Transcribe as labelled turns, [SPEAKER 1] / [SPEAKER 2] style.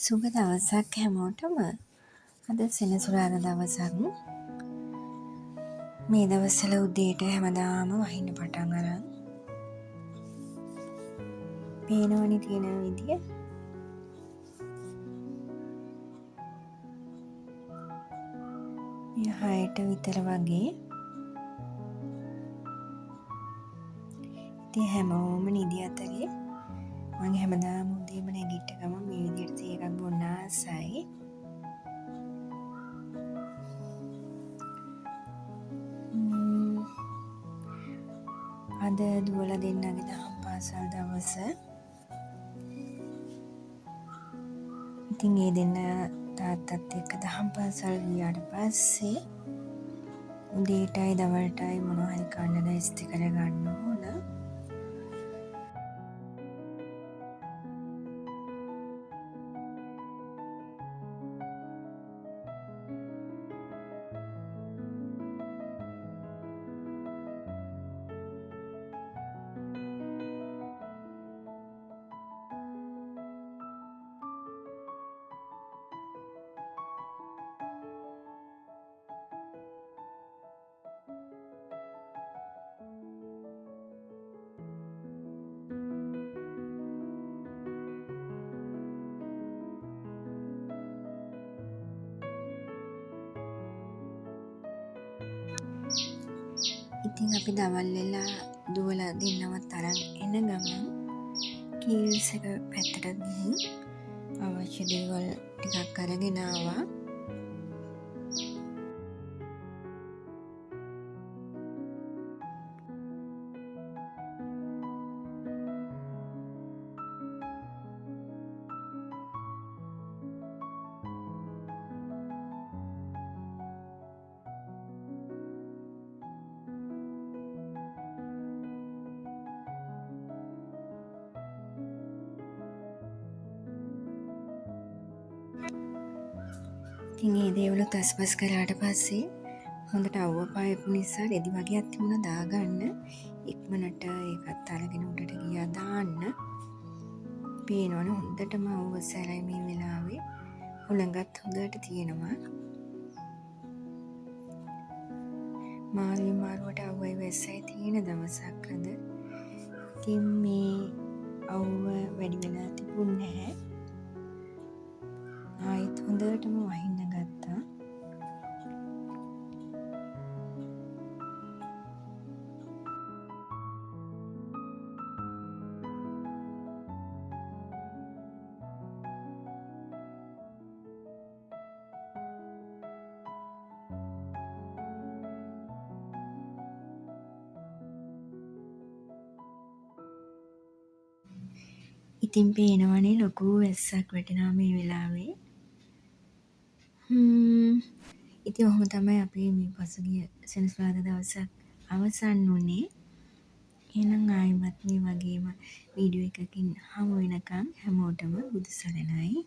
[SPEAKER 1] සුබ දවසක් හැමෝටම. අද සෙනසුරාදා දවසක්. මේ දවස්වල උදේට හැමදාම වහින්න පටන් අරන්. පේනවනේ තියෙන විදිය. මේ 6ට විතර වගේ. ඉතින් හැමෝම නිදි අතරේ මම හැමදාම උදේම නැගිට ගමන් මේ විදියට තේ එකක් බොන්න ආසයි. අද දුවලා දෙන්නගේ දහම් පාසල් දවස. ඉතින් ඒ දෙන්න තාත්තත් එක්ක දහම් පාසල් ගියාට පස්සේ උදේටයි දවල්ටයි මොනවා හරි කන්න ලෑස්ති කරගන්න ඕන. ඉතින් අපි දවල් වෙලා දුවලා දෙන්නවත් අරන් එන ගමන් කීල්ස් එක පැත්තට ගිහින් අවශ්‍ය දේවල් ටිකක් අරගෙන ආවා. ඉතින් ඒ දේවල් තස්පස් කරාට පස්සේ හොඳට අවුව පායපු නිසා රෙදි වගේක් තිබුණා දාගන්න. ඉක්මනට ඒකත් අරගෙන උඩට ගියා දාන්න. පේනවනේ හොඳටම අවුව සැරයි මේ වෙලාවේ. හුළඟත් හොඳට තියෙනවා. මාළු මාරුවට අවුවයි වැස්සයි තියෙන දවසක් අද. ඉතින් මේ අවුව වැඩි වෙලා තිබුණේ නැහැ. ආයෙත් හොඳටම වහින්න ගත්තා. ඉතින් පේනවනේ ලොකු වැස්සක් වැටෙනවා මේ වෙලාවේ. ඉතින් ඔහොම තමයි අපි මේ පසුගිය සෙනසුරාදා දවසක් අවසන් වුණේ. එහෙනම් ආයිමත් මේ වගේම වීඩියෝ එකකින් හමු වෙනකන් හැමෝටම බුදු සරණයි.